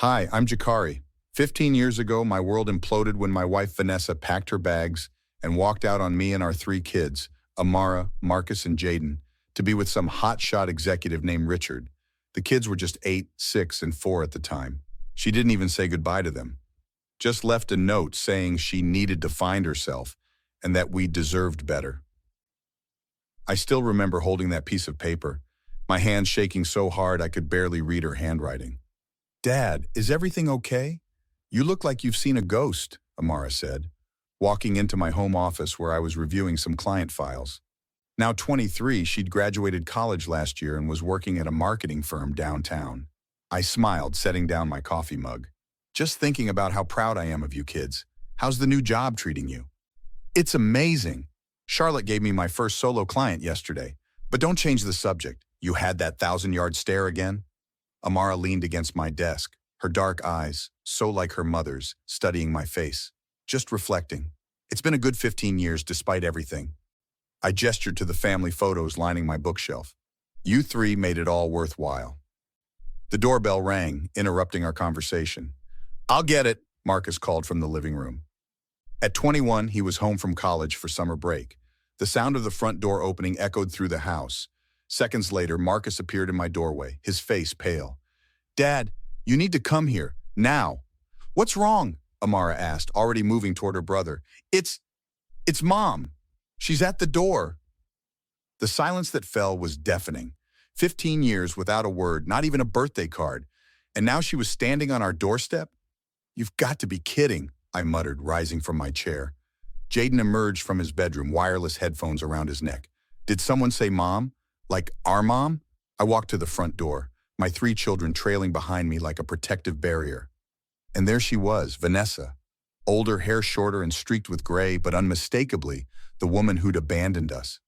Hi, I'm Jakari. 15 years ago, my world imploded when my wife Vanessa packed her bags and walked out on me and our three kids, Amara, Marcus, and Jaden, to be with some hotshot executive named Richard. The kids were just 8, 6, and 4 at the time. She didn't even say goodbye to them. Just left a note saying she needed to find herself and that we deserved better. I still remember holding that piece of paper, my hands shaking so hard I could barely read her handwriting. "Dad, is everything okay? You look like you've seen a ghost," Amara said, walking into my home office where I was reviewing some client files. Now 23, she'd graduated college last year and was working at a marketing firm downtown. I smiled, setting down my coffee mug. "Just thinking about how proud I am of you kids. How's the new job treating you?" "It's amazing. Charlotte gave me my first solo client yesterday. But don't change the subject. You had that 1,000-yard stare again?" Amara leaned against my desk, her dark eyes, so like her mother's, studying my face. "Just reflecting. It's been a good 15 years despite everything." I gestured to the family photos lining my bookshelf. "You three made it all worthwhile." The doorbell rang, interrupting our conversation. "I'll get it," Marcus called from the living room. At 21, he was home from college for summer break. The sound of the front door opening echoed through the house. Seconds later, Marcus appeared in my doorway, his face pale. "Dad, you need to come here, now." "What's wrong?" Amara asked, already moving toward her brother. It's Mom. She's at the door." The silence that fell was deafening. 15 years without a word, not even a birthday card. And now she was standing on our doorstep? "You've got to be kidding," I muttered, rising from my chair. Jaden emerged from his bedroom, wireless headphones around his neck. "Did someone say Mom? Like our mom?" I walked to the front door, my three children trailing behind me like a protective barrier. And there she was, Vanessa. Older, hair shorter and streaked with gray, but unmistakably, the woman who'd abandoned us.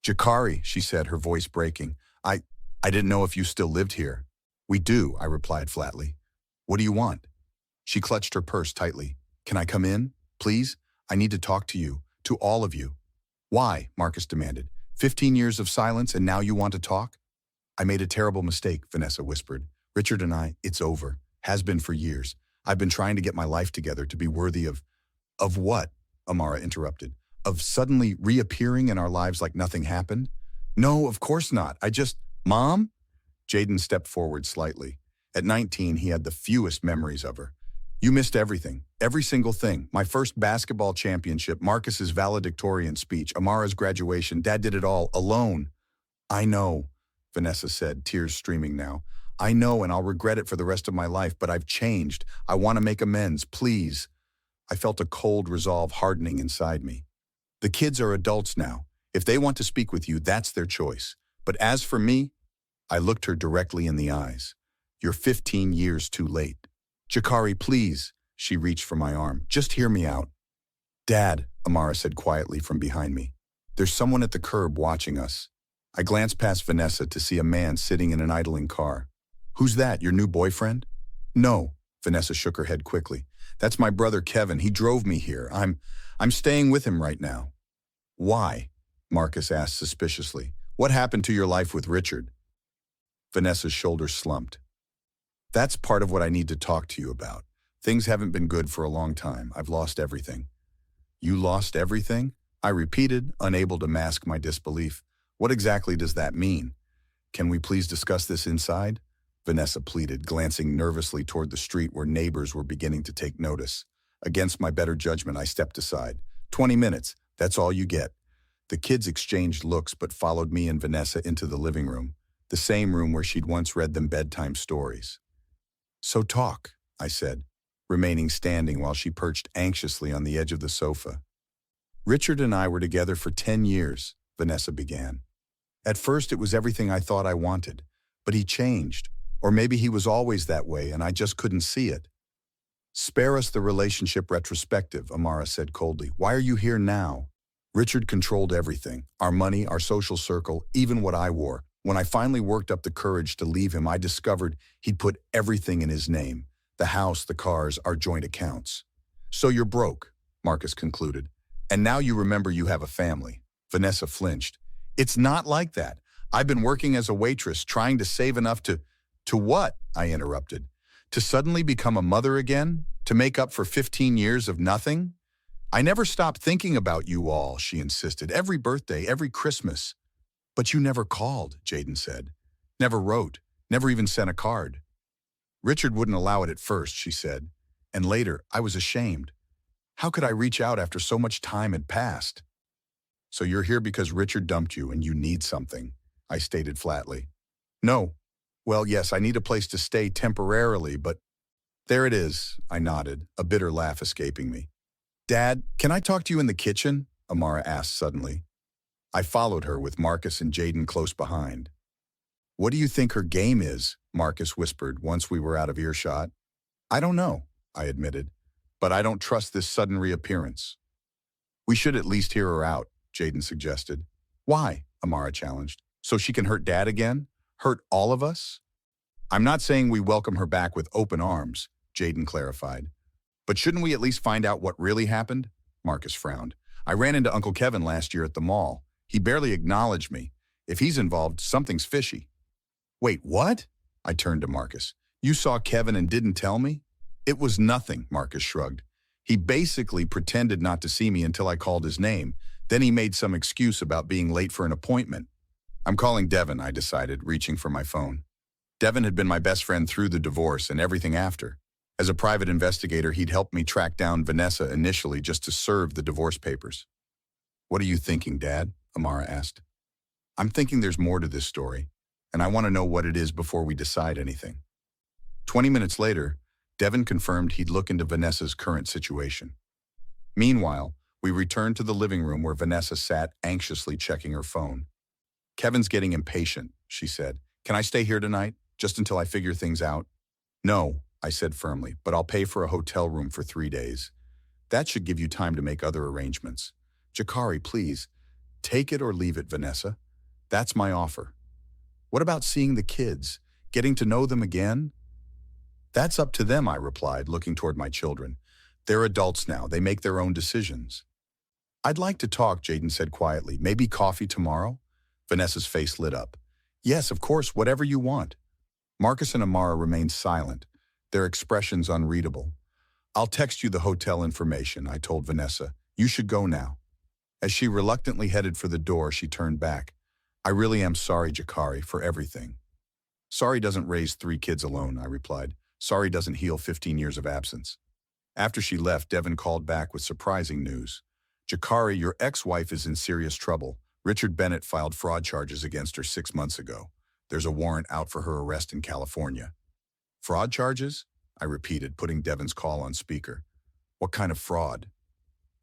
"Jakari," she said, her voice breaking. I didn't know if you still lived here." "We do," I replied flatly. "What do you want?" She clutched her purse tightly. "Can I come in? Please? I need to talk to you, to all of you." "Why?" Marcus demanded. 15 years of silence and now you want to talk?" "I made a terrible mistake," Vanessa whispered. "Richard and I, it's over. Has been for years. I've been trying to get my life together to be worthy of..." "Of what?" Amara interrupted. "Of suddenly reappearing in our lives like nothing happened?" "No, of course not. Mom?" Jaden stepped forward slightly. At 19, he had the fewest memories of her. "You missed everything. Every single thing. My first basketball championship, Marcus's valedictorian speech, Amara's graduation. Dad did it all, alone." "I know," Vanessa said, tears streaming now. "I know, and I'll regret it for the rest of my life, but I've changed. I want to make amends, please." I felt a cold resolve hardening inside me. "The kids are adults now. If they want to speak with you, that's their choice. But as for me," I looked her directly in the eyes. "You're 15 years too late." "Jakari, please." She reached for my arm. "Just hear me out." "Dad," Amara said quietly from behind me. "There's someone at the curb watching us." I glanced past Vanessa to see a man sitting in an idling car. "Who's that, your new boyfriend?" "No," Vanessa shook her head quickly. "That's my brother Kevin. He drove me here. I'm staying with him right now." "Why?" Marcus asked suspiciously. "What happened to your life with Richard?" Vanessa's shoulders slumped. "That's part of what I need to talk to you about. Things haven't been good for a long time. I've lost everything." "You lost everything?" I repeated, unable to mask my disbelief. "What exactly does that mean? Can we please discuss this inside?" Vanessa pleaded, glancing nervously toward the street where neighbors were beginning to take notice. Against my better judgment, I stepped aside. 20 minutes, that's all you get." The kids exchanged looks but followed me and Vanessa into the living room, the same room where she'd once read them bedtime stories. "So talk," I said, remaining standing while she perched anxiously on the edge of the sofa. "Richard and I were together for 10 years, Vanessa began. "At first it was everything I thought I wanted, but he changed. Or maybe he was always that way and I just couldn't see it." "Spare us the relationship retrospective," Amara said coldly. "Why are you here now?" "Richard controlled everything, our money, our social circle, even what I wore. When I finally worked up the courage to leave him, I discovered he'd put everything in his name. The house, the cars, our joint accounts." "So you're broke," Marcus concluded. "And now you remember you have a family." Vanessa flinched. "It's not like that. I've been working as a waitress, trying to save enough to..." "To what?" I interrupted. To suddenly become a mother again? To make up for 15 years of nothing? I never stopped thinking about you all, she insisted. Every birthday, every Christmas. But you never called, Jaden said. Never wrote, never even sent a card. Richard wouldn't allow it at first, she said. And later, I was ashamed. How could I reach out after so much time had passed? So you're here because Richard dumped you and you need something, I stated flatly. No. Well, yes, I need a place to stay temporarily, but there it is, I nodded, a bitter laugh escaping me. Dad, can I talk to you in the kitchen? Amara asked suddenly. I followed her with Marcus and Jaden close behind. What do you think her game is? Marcus whispered once we were out of earshot. I don't know, I admitted, but I don't trust this sudden reappearance. We should at least hear her out, Jaden suggested. Why? Amara challenged. So she can hurt Dad again? Hurt all of us? I'm not saying we welcome her back with open arms, Jaden clarified. But shouldn't we at least find out what really happened? Marcus frowned. I ran into Uncle Kevin last year at the mall. He barely acknowledged me. If he's involved, something's fishy. Wait, what? I turned to Marcus. You saw Kevin and didn't tell me? It was nothing, Marcus shrugged. He basically pretended not to see me until I called his name. Then he made some excuse about being late for an appointment. I'm calling Devin, I decided, reaching for my phone. Devin had been my best friend through the divorce and everything after. As a private investigator, he'd helped me track down Vanessa initially just to serve the divorce papers. What are you thinking, Dad? Amara asked. I'm thinking there's more to this story, and I want to know what it is before we decide anything. 20 minutes later, Devin confirmed he'd look into Vanessa's current situation. Meanwhile, we returned to the living room where Vanessa sat anxiously checking her phone. Kevin's getting impatient, she said. Can I stay here tonight, just until I figure things out? No, I said firmly, but I'll pay for a hotel room for 3 days. That should give you time to make other arrangements. Jakari, please, take it or leave it, Vanessa. That's my offer. What about seeing the kids, getting to know them again? That's up to them, I replied, looking toward my children. They're adults now. They make their own decisions. I'd like to talk, Jaden said quietly. Maybe coffee tomorrow? Vanessa's face lit up. Yes, of course, whatever you want. Marcus and Amara remained silent, their expressions unreadable. I'll text you the hotel information, I told Vanessa. You should go now. As she reluctantly headed for the door, she turned back. I really am sorry, Jakari, for everything. Sorry doesn't raise 3 kids alone, I replied. Sorry doesn't heal 15 years of absence. After she left, Devin called back with surprising news. Jakari, your ex-wife is in serious trouble. Richard Bennett filed fraud charges against her 6 months ago. There's a warrant out for her arrest in California. Fraud charges? I repeated, putting Devin's call on speaker. What kind of fraud?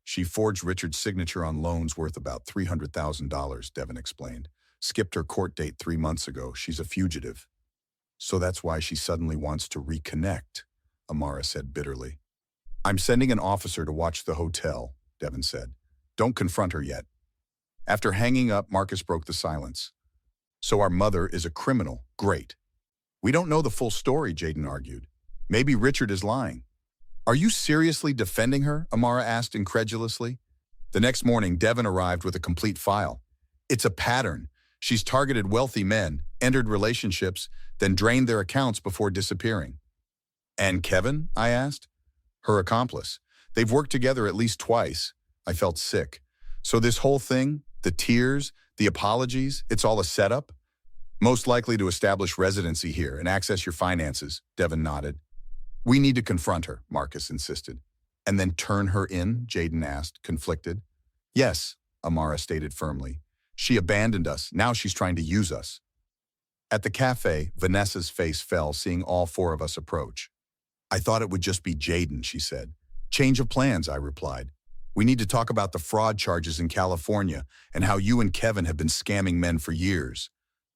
She forged Richard's signature on loans worth about $300,000, Devin explained. Skipped her court date 3 months ago. She's a fugitive. So that's why she suddenly wants to reconnect, Amara said bitterly. I'm sending an officer to watch the hotel, Devin said. Don't confront her yet. After hanging up, Marcus broke the silence. So our mother is a criminal. Great. We don't know the full story, Jaden argued. Maybe Richard is lying. Are you seriously defending her? Amara asked incredulously. The next morning, Devin arrived with a complete file. It's a pattern. She's targeted wealthy men, entered relationships, then drained their accounts before disappearing. And Kevin? I asked. Her accomplice. They've worked together at least twice. I felt sick. So this whole thing, the tears, the apologies, it's all a setup? Most likely to establish residency here and access your finances, Devin nodded. We need to confront her, Marcus insisted. And then turn her in, Jaden asked, conflicted. Yes, Amara stated firmly. She abandoned us. Now she's trying to use us. At the cafe, Vanessa's face fell, seeing all 4 of us approach. I thought it would just be Jaden, she said. Change of plans, I replied. We need to talk about the fraud charges in California and how you and Kevin have been scamming men for years.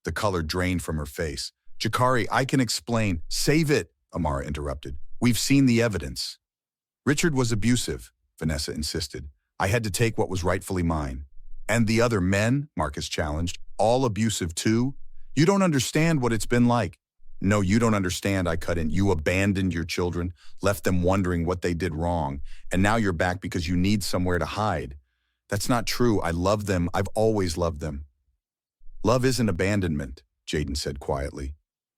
The color drained from her face. Jakari, I can explain. Save it, Amara interrupted. We've seen the evidence. Richard was abusive, Vanessa insisted. I had to take what was rightfully mine. And the other men, Marcus challenged, all abusive too? You don't understand what it's been like. No, you don't understand, I cut in. You abandoned your children, left them wondering what they did wrong, and now you're back because you need somewhere to hide. That's not true. I love them. I've always loved them. Love isn't abandonment, Jaden said quietly.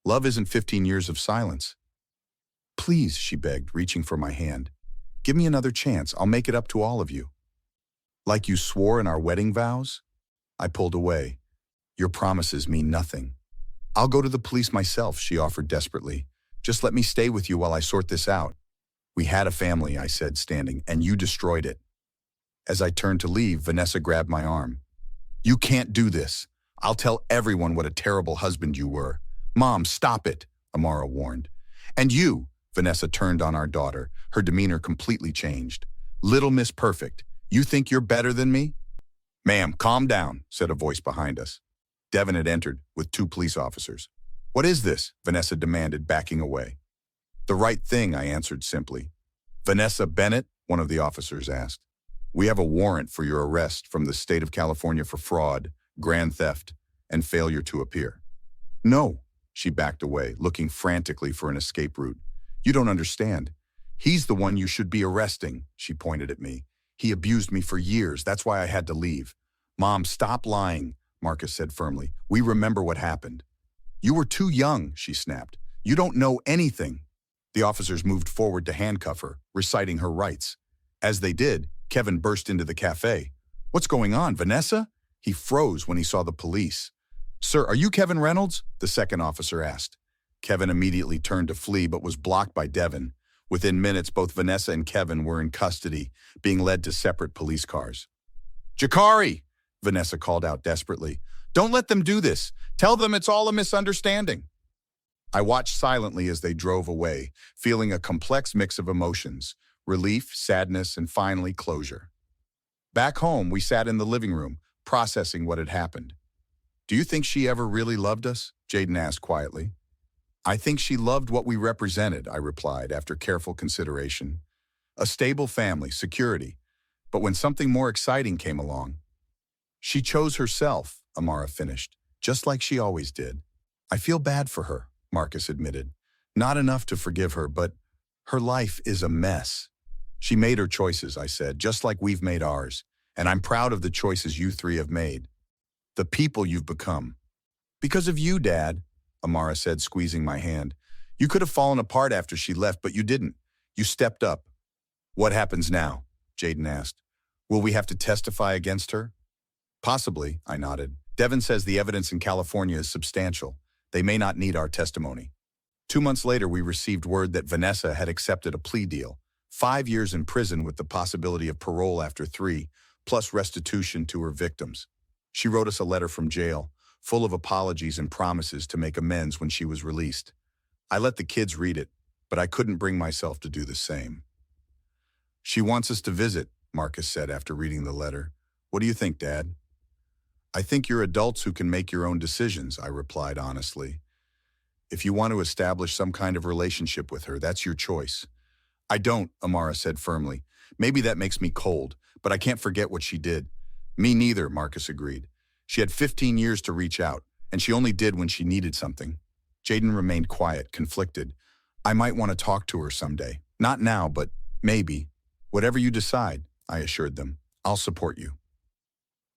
Love isn't 15 years of silence. Please, she begged, reaching for my hand. Give me another chance. I'll make it up to all of you. Like you swore in our wedding vows? I pulled away. Your promises mean nothing. I'll go to the police myself, she offered desperately. Just let me stay with you while I sort this out. We had a family, I said, standing, and you destroyed it. As I turned to leave, Vanessa grabbed my arm. You can't do this. I'll tell everyone what a terrible husband you were. Mom, stop it, Amara warned. And you, Vanessa turned on our daughter, her demeanor completely changed. Little Miss Perfect, you think you're better than me? Ma'am, calm down, said a voice behind us. Devin had entered with 2 police officers. What is this? Vanessa demanded, backing away. The right thing, I answered simply. Vanessa Bennett, one of the officers asked. We have a warrant for your arrest from the state of California for fraud, grand theft, and failure to appear. No, she backed away, looking frantically for an escape route. You don't understand. He's the one you should be arresting, she pointed at me. He abused me for years. That's why I had to leave. Mom, stop lying, Marcus said firmly. We remember what happened. You were too young, she snapped. You don't know anything. The officers moved forward to handcuff her, reciting her rights. As they did, Kevin burst into the cafe. What's going on, Vanessa? He froze when he saw the police. Sir, are you Kevin Reynolds? The second officer asked. Kevin immediately turned to flee but was blocked by Devin. Within minutes, both Vanessa and Kevin were in custody, being led to separate police cars. Jakari, Vanessa called out desperately. Don't let them do this. Tell them it's all a misunderstanding. I watched silently as they drove away, feeling a complex mix of emotions, relief, sadness, and finally closure. Back home, we sat in the living room, processing what had happened. Do you think she ever really loved us? Jaden asked quietly. I think she loved what we represented, I replied after careful consideration. A stable family, security. But when something more exciting came along, she chose herself, Amara finished, just like she always did. I feel bad for her, Marcus admitted. Not enough to forgive her, but her life is a mess. She made her choices, I said, just like we've made ours. And I'm proud of the choices you 3 have made. The people you've become. Because of you, Dad, Amara said, squeezing my hand. You could have fallen apart after she left, but you didn't. You stepped up. What happens now? Jaden asked. Will we have to testify against her? Possibly, I nodded. Devin says the evidence in California is substantial. They may not need our testimony. 2 months later, we received word that Vanessa had accepted a plea deal. 5 years in prison with the possibility of parole after 3, plus restitution to her victims. She wrote us a letter from jail, full of apologies and promises to make amends when she was released. I let the kids read it, but I couldn't bring myself to do the same. She wants us to visit, Marcus said after reading the letter. What do you think, Dad? I think you're adults who can make your own decisions, I replied honestly. If you want to establish some kind of relationship with her, that's your choice. I don't, Amara said firmly. Maybe that makes me cold, but I can't forget what she did. Me neither, Marcus agreed. She had 15 years to reach out, and she only did when she needed something. Jaden remained quiet, conflicted. I might want to talk to her someday. Not now, but maybe. Whatever you decide, I assured them. I'll support you.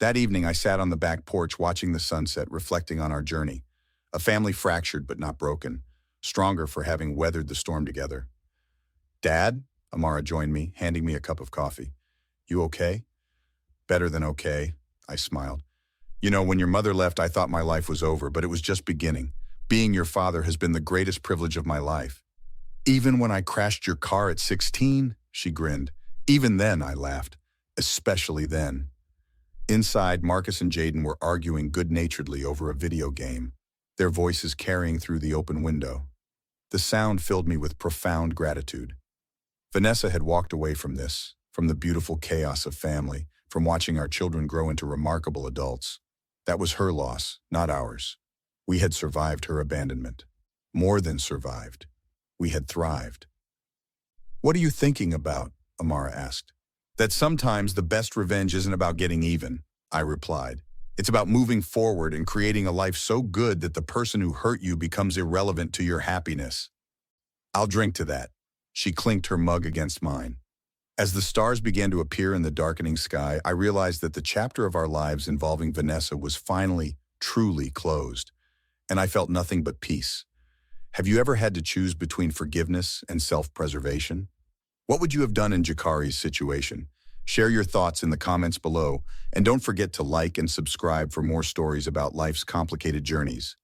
That evening, I sat on the back porch watching the sunset, reflecting on our journey. A family fractured but not broken, stronger for having weathered the storm together. Dad? Amara joined me, handing me a cup of coffee. You okay? Better than okay, I smiled. You know, when your mother left, I thought my life was over, but it was just beginning. Being your father has been the greatest privilege of my life. Even when I crashed your car at 16, she grinned. Even then, I laughed. Especially then. Inside, Marcus and Jaden were arguing good-naturedly over a video game, their voices carrying through the open window. The sound filled me with profound gratitude. Vanessa had walked away from this, from the beautiful chaos of family, from watching our children grow into remarkable adults. That was her loss, not ours. We had survived her abandonment. More than survived. We had thrived. What are you thinking about? Amara asked. That sometimes the best revenge isn't about getting even, I replied. It's about moving forward and creating a life so good that the person who hurt you becomes irrelevant to your happiness. I'll drink to that. She clinked her mug against mine. As the stars began to appear in the darkening sky, I realized that the chapter of our lives involving Vanessa was finally, truly closed, and I felt nothing but peace. Have you ever had to choose between forgiveness and self-preservation? What would you have done in Jakari's situation? Share your thoughts in the comments below, and don't forget to like and subscribe for more stories about life's complicated journeys.